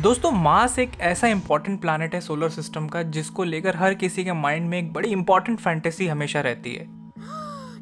दोस्तों मार्स एक ऐसा इंपॉर्टेंट प्लैनेट है सोलर सिस्टम का जिसको लेकर हर किसी के माइंड में एक बड़ी इंपॉर्टेंट फैंटेसी हमेशा रहती है।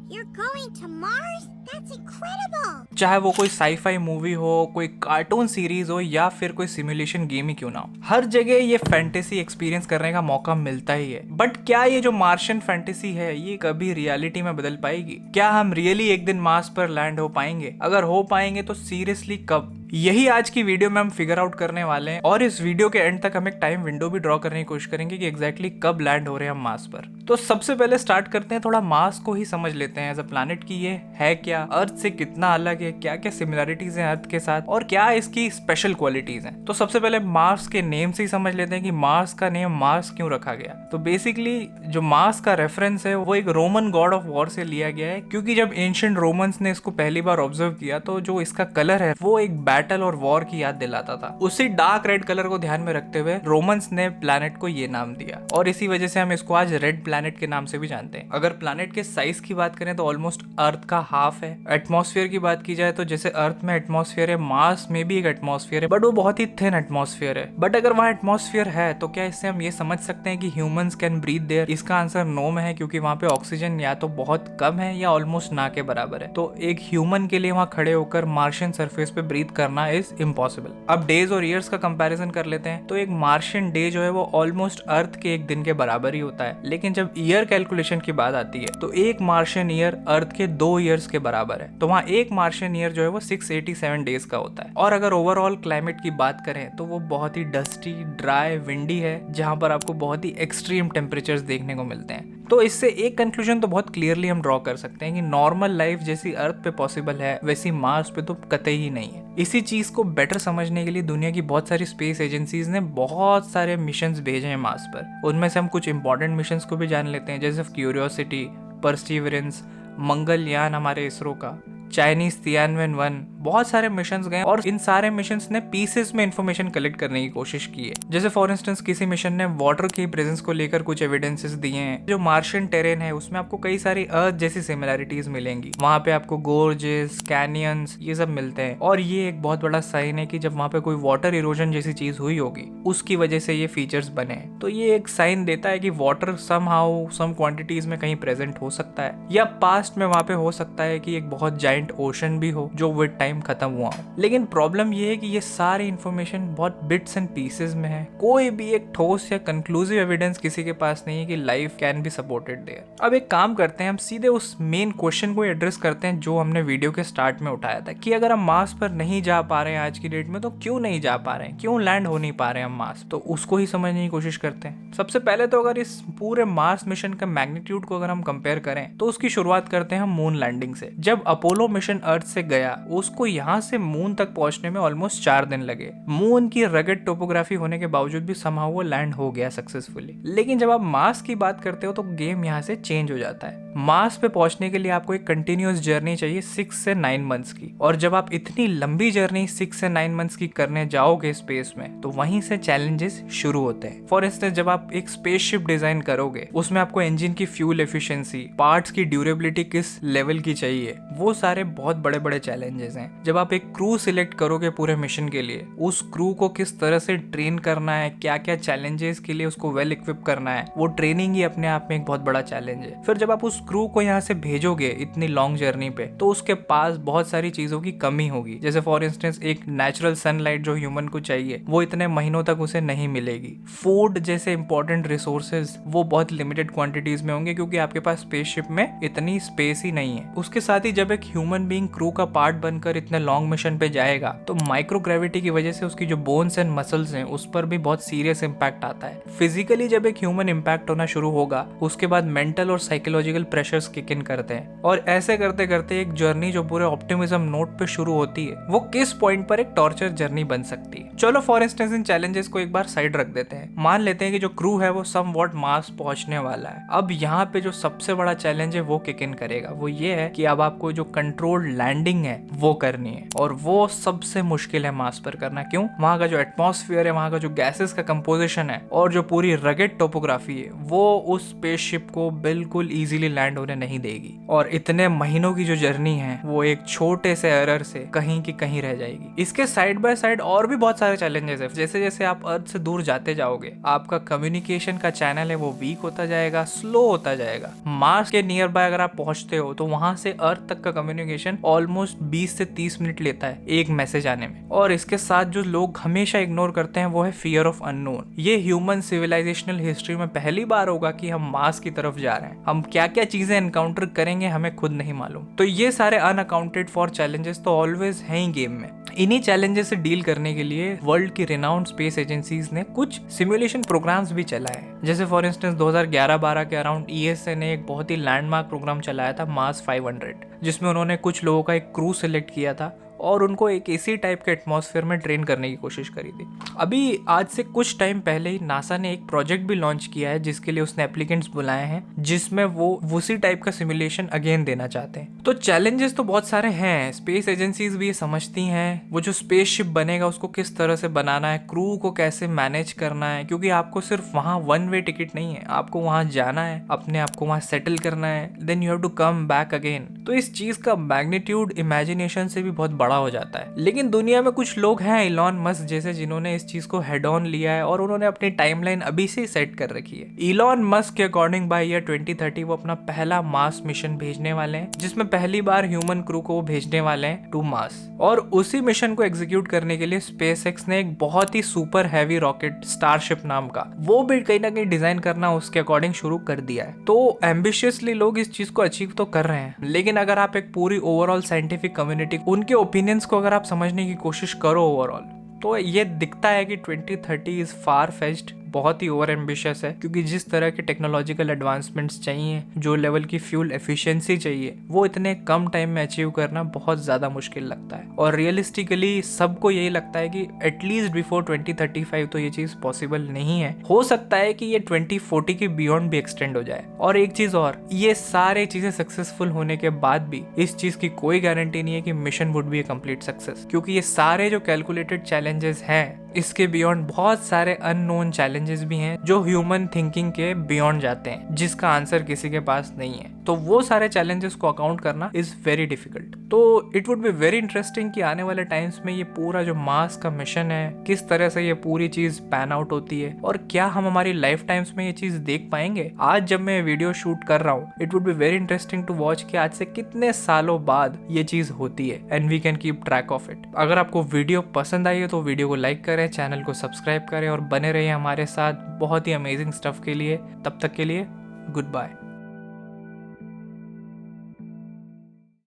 You're going to Mars? That's incredible! चाहे वो कोई साईफाई मूवी हो, कोई कार्टून सीरीज हो या फिर कोई सिमुलेशन गेम ही क्यों ना हो, हर जगह ये फैंटेसी एक्सपीरियंस करने का मौका मिलता ही है। बट क्या ये जो मार्शियन फैंटेसी है ये कभी रियलिटी में बदल पाएगी? क्या हम रियली एक दिन मार्स पर लैंड हो पाएंगे? अगर हो पाएंगे तो सीरियसली कब? यही आज की वीडियो में हम फिगर आउट करने वाले हैं और इस वीडियो के एंड तक हम एक टाइम विंडो भी ड्रॉ करने की कोशिश करेंगे कि एग्जैक्टली कब लैंड हो रहे हैं हम मार्स पर। तो सबसे पहले स्टार्ट करते हैं, थोड़ा मार्स को ही समझ लेते हैं एज अ प्लैनेट की ये है क्या, अर्थ से कितना अलग है, क्या क्या सिमिलरिटीज हैं अर्थ के साथ और क्या इसकी स्पेशल क्वालिटीज हैं। तो सबसे पहले मार्स के नेम से ही समझ लेते हैं कि मार्स का नेम मार्स क्यों रखा गया। तो बेसिकली जो मार्स का रेफरेंस है वो एक रोमन गॉड ऑफ वॉर से लिया गया है, क्योंकि जब एंशिएंट रोमन्स ने इसको पहली बार ऑब्जर्व किया तो जो इसका कलर है वो एक बैटल और वॉर की याद दिलाता था। उसी डार्क रेड कलर को ध्यान में रखते हुए रोमन्स ने प्लैनेट को ये नाम दिया और इसी वजह से हम इसको आज रेड प्लैनेट के नाम से भी जानते हैं। अगर प्लैनेट के साइज की बात करें तो ऑलमोस्ट अर्थ का हाफ है। एटमॉस्फेयर की बात की जाए तो जैसे अर्थ में एटमॉस्फेयर है, मार्स में भी एक एटमॉस्फेयर है, बट वो बहुत ही थिन एटमॉस्फेयर है। बट अगर वहाँ एटमॉस्फेयर है तो क्या इससे हम ये समझ सकते हैं कि ह्यूमंस कैन ब्रीथ देयर? इसका आंसर नो में है, क्योंकि वहाँ पे ऑक्सीजन या तो बहुत कम है या ऑलमोस्ट ना के बराबर है। तो एक ह्यूमन के लिए वहाँ खड़े होकर मार्शियन सरफेस पे ब्रीथ करना इज इम्पॉसिबल। अब डेज और ईयर्स का कंपैरिजन कर लेते हैं तो एक मार्शियन डे जो है वो ऑलमोस्ट अर्थ के एक दिन के बराबर ही होता है। लेकिन जब ईयर कैलकुलेशन की बात आती है तो एक मार्शियन ईयर अर्थ के 2 ईयर्स के बराबर है। तो वहाँ एक मार्शियन ईयर जो है वो 687 डेज का होता है। और अगर ओवरऑल क्लाइमेट की बात करें तो वो बहुत ही डस्टी, ड्राई, विंडी है, जहाँ पर आपको बहुत ही एक्सट्रीम टेम्परेचर्स देखने को मिलते हैं। तो इससे एक कंक्लूजन तो बहुत क्लियरली हम ड्रॉ कर सकते हैं कि नॉर्मल लाइफ जैसी अर्थ पे पॉसिबल है वैसी मार्स पे तो कतई ही नहीं है। इसी चीज को बेटर समझने के लिए दुनिया की बहुत सारी स्पेस एजेंसीज ने बहुत सारे मिशंस भेजे हैं मार्स पर। उनमें से हम कुछ इंपॉर्टेंट मिशंस को भी जान लेते हैं, जैसे क्यूरियोसिटी, परसिवरेंस, मंगलयान हमारे इसरो का, चाइनीज तियानवेन-1, बहुत सारे मिशंस गए और इन सारे मिशंस ने पीसेस में इंफॉर्मेशन कलेक्ट करने की कोशिश की है। जैसे फॉर इंस्टेंस किसी मिशन ने वाटर की प्रेजेंस को लेकर कुछ एविडेंसेस दिए हैं। जो मार्शियन टेरेन है उसमें आपको कई सारी अर्थ जैसी सिमिलरिटीज मिलेंगी। वहाँ पे आपको गोर्जेस, कैनियंस ये सब मिलते हैं और ये एक बहुत बड़ा साइन है कि जब वहाँ पे कोई वाटर इरोजन जैसी चीज हुई होगी उसकी वजह से ये फीचर्स बने हैं। तो ये एक साइन देता है कि वाटर समहाउ सम क्वांटिटीज में कहीं प्रेजेंट हो सकता है, या पास्ट में वहाँ पे हो सकता है कि एक बहुत जायंट ओशन भी हो जो विद टाइम खत्म हुआ हो। लेकिन प्रॉब्लम ये है कि ये सारी इंफॉर्मेशन बहुत बिट्स एंड पीसेस में है। कोई भी एक ठोस या कंक्लूसिव एविडेंस किसी के पास नहीं है कि life can be supported there. अब एक काम करते हैं, हम सीधे उस मेन क्वेश्चन को एड्रेस करते हैं जो हमने वीडियो के स्टार्ट में उठाया था कि अगर हम मार्स पर नहीं जा पा रहे हैं आज की डेट में तो क्यों नहीं जा पा रहे हैं, क्यों लैंड हो नहीं पा रहे हैं हम मार्स। तो उसको ही समझने की कोशिश करते हैं। सबसे पहले तो अगर इस पूरे मार्स मिशन का मैग्नीट्यूड को अगर हम कंपेयर करें तो उसकी शुरुआत करते हैं हम मून लैंडिंग से। जब अपोलो मिशन अर्थ से गया उसको यहाँ से मून तक पहुंचने में ऑलमोस्ट 4 दिन लगे। मून की रगड टोपोग्राफी होने के बावजूद भी समहाउ वो लैंड हो गया सक्सेसफुली। लेकिन जब आप मार्स की बात करते हो तो गेम यहाँ से चेंज हो जाता है। मार्स पे पहुंचने के लिए आपको एक कंटिन्यूअस जर्नी चाहिए 6 से 9 मंथ्स की, और जब आप इतनी लंबी जर्नी 6 से 9 मंथ्स की करने जाओगे स्पेस में तो वहीं से चैलेंजेस शुरू होते हैं। फॉर इंस्टेंस जब आप एक स्पेसशिप डिजाइन करोगे उसमें आपको इंजन की फ्यूल एफिशिएंसी, पार्ट्स की ड्यूरेबिलिटी किस लेवल की चाहिए, वो सारे बहुत बड़े बड़े चैलेंजेस हैं। जब आप एक क्रू सिलेक्ट करोगे पूरे मिशन के लिए, उस क्रू को किस तरह से ट्रेन करना है, क्या क्या चैलेंजेस के लिए उसको वेल इक्विप करना है, वो ट्रेनिंग ही अपने आप में एक बहुत बड़ा चैलेंज है। फिर जब आप उस क्रू को यहाँ से भेजोगे इतनी लॉन्ग जर्नी पे तो उसके पास बहुत सारी चीजों की कमी होगी। जैसे फॉर इंस्टेंस एक नेचुरल सनलाइट जो ह्यूमन को चाहिए वो इतने महीनों तक उसे नहीं मिलेगी। फूड जैसे इंपॉर्टेंट रिसोर्सेज वो बहुत लिमिटेड क्वांटिटीज में होंगे क्योंकि आपके पास स्पेसशिप में इतनी स्पेस ही नहीं है। उसके साथ ही जब एक ह्यूमन बीइंग क्रू का पार्ट बनकर इतने लॉन्ग मिशन पे जाएगा तो माइक्रोग्रेविटी की वजह से उसकी जो बोन्स एंड मसल्स हैं उस पर भी बहुत सीरियस इंपैक्ट आता है। फिजिकली जब एक ह्यूमन इंपैक्ट होना शुरू होगा उसके बाद मेंटल और साइकोलॉजिकल प्रेशर्स किक इन करते हैं और ऐसे करते करते एक जर्नी जो पूरे ऑप्टिमिज्म नोट पे शुरू होती है वो किस पॉइंट पर एक टॉर्चर जर्नी बन सकती है। चलो फॉर इंस्टेंस इन चैलेंजेस को एक बार साइड रख देते हैं। मान लेते हैं कि जो क्रू है वो समवॉट मार्स पहुंचने वाला है। अब यहाँ पे जो सबसे बड़ा चैलेंज है वो किक इन करेगा। वो ये है कि अब आपको जो कंट्रोल्ड लैंडिंग है वो करनी है और वो सबसे मुश्किल है मार्स पर करना। क्यों? वहाँ का जो एटमॉस्फेयर है, वहाँ का जो गैसेस का कंपोजिशन है और जो पूरी रगेड टोपोग्राफी है वो उस स्पेसशिप को बिल्कुल इजीली लैंड होने नहीं देगी और इतने महीनों की जो जर्नी है वो एक छोटे से एरर से कहीं की कहीं रह जाएगी। इसके साइड बाय साइड और भी बहुत सारे चैलेंजेस है। जैसे जैसे आप अर्थ से दूर जाते जाओगे आपका कम्युनिकेशन का चैनल है वो वीक होता जाएगा, स्लो होता जाएगा। मार्स के नियर बाय अगर आप पहुंचते हो तो वहां से अर्थ तक का कम्युनिकेशन ऑलमोस्ट 20 से 30 मिनट लेता है एक मैसेज आने में। और इसके साथ जो लोग हमेशा इग्नोर करते हैं वो है फियर ऑफ अननोन। ये ह्यूमन सिविलाइजेशनल हिस्ट्री में पहली बार होगा कि हम मार्स की तरफ जा रहे हैं। हम क्या क्या चीजें एनकाउंटर करेंगे हमें खुद नहीं मालूम। तो ये सारे अनअकाउंटेड फॉर चैलेंजेस तो ऑलवेज हैं ही गेम में। इन्हीं चैलेंजेस से डील करने के लिए वर्ल्ड की रिनाउंड स्पेस एजेंसीज ने कुछ सिमुलेशन प्रोग्राम्स भी चलाए हैं। जैसे फॉर इंस्टेंस 2011-12 के अराउंड ईएसए ने एक बहुत ही लैंडमार्क प्रोग्राम चलाया था मार्स 500, जिसमें उन्होंने कुछ लोगों का एक क्रू सिलेक्ट किया था और उनको एक इसी टाइप के एटमॉस्फेयर में ट्रेन करने की कोशिश करी थी। अभी आज से कुछ टाइम पहले ही नासा ने एक प्रोजेक्ट भी लॉन्च किया है जिसके लिए उसने एप्लीकेंट्स बुलाए हैं, जिसमें वो उसी टाइप का सिमुलेशन अगेन देना चाहते हैं। तो चैलेंजेस तो बहुत सारे हैं। स्पेस एजेंसीज भी ये समझती हैं वो जो स्पेसशिप बनेगा उसको किस तरह से बनाना है, क्रू को कैसे मैनेज करना है, क्योंकि आपको सिर्फ वहाँ वन वे टिकट नहीं है, आपको वहाँ जाना है, अपने आप को वहाँ सेटल करना है, then you have to come back again. तो इस चीज का मैग्नीट्यूड इमेजिनेशन से भी बहुत बड़ा हो जाता है। लेकिन दुनिया में कुछ लोग हैं इलॉन मस्क जैसे जिन्होंने इस चीज को हेड ऑन लिया है और उन्होंने अपनी टाइमलाइन अभी से सेट कर रखी है। इलॉन मस्क के अकॉर्डिंग बाय ईयर 2030 वो अपना पहला मार्स मिशन भेजने वाले हैं, जिसमें पहली बार ह्यूमन क्रू को वो भेजने वाले हैं टू मार्स। और उसी मिशन को एग्जीक्यूट करने के लिए स्पेसएक्स ने एक बहुत ही सुपर हैवी रॉकेट स्टारशिप नाम का वो भी कहीं ना कहीं डिजाइन करना उसके अकॉर्डिंग शुरू कर दिया है। तो एम्बिशियसली लोग इस चीज को अचीव तो कर रहे हैं, लेकिन अगर आप एक पूरी ओवरऑल साइंटिफिक कम्युनिटी उनके ओपिनियंस को अगर आप समझने की कोशिश करो ओवरऑल, तो ये दिखता है कि 2030 इज फार फेच्ड, बहुत ही ओवर एम्बिशियस है। क्योंकि जिस तरह के टेक्नोलॉजिकल एडवांसमेंट्स चाहिए, जो लेवल की फ्यूल एफिशिएंसी चाहिए, वो इतने कम टाइम में अचीव करना बहुत ज़्यादा मुश्किल लगता है। और रियलिस्टिकली सबको यही लगता है कि एटलीस्ट बिफोर 2035 तो ये चीज़ पॉसिबल नहीं है। हो सकता है कि ये 2040 के बियॉन्ड भी एक्सटेंड हो जाए। और एक चीज़ और, ये सारे चीज़ें सक्सेसफुल होने के बाद भी इस चीज़ की कोई गारंटी नहीं है कि mission would be A complete success, क्योंकि ये सारे जो कैलकुलेटेड चैलेंजेस हैं इसके बियॉन्ड बहुत सारे अननोन चैलेंजेस भी हैं जो ह्यूमन थिंकिंग के बियॉन्ड जाते हैं, जिसका आंसर किसी के पास नहीं है। तो वो सारे चैलेंजेस को अकाउंट करना इज वेरी डिफिकल्ट। तो it would be very interesting कि आने वाले टाइम्स में ये पूरा जो मार्स का मिशन है किस तरह से ये पूरी चीज पैन आउट होती है और क्या हम हमारी लाइफ टाइम्स में ये चीज देख पाएंगे। आज जब मैं वीडियो शूट कर रहा हूँ, it would be very interesting to watch कि आज से कितने सालों बाद ये चीज होती है and we can keep track of it. अगर आपको वीडियो पसंद आई है तो वीडियो को लाइक करें, चैनल को सब्सक्राइब करें और बने रहिए हमारे साथ बहुत ही अमेजिंग स्टफ के लिए। तब तक के लिए गुड बाय।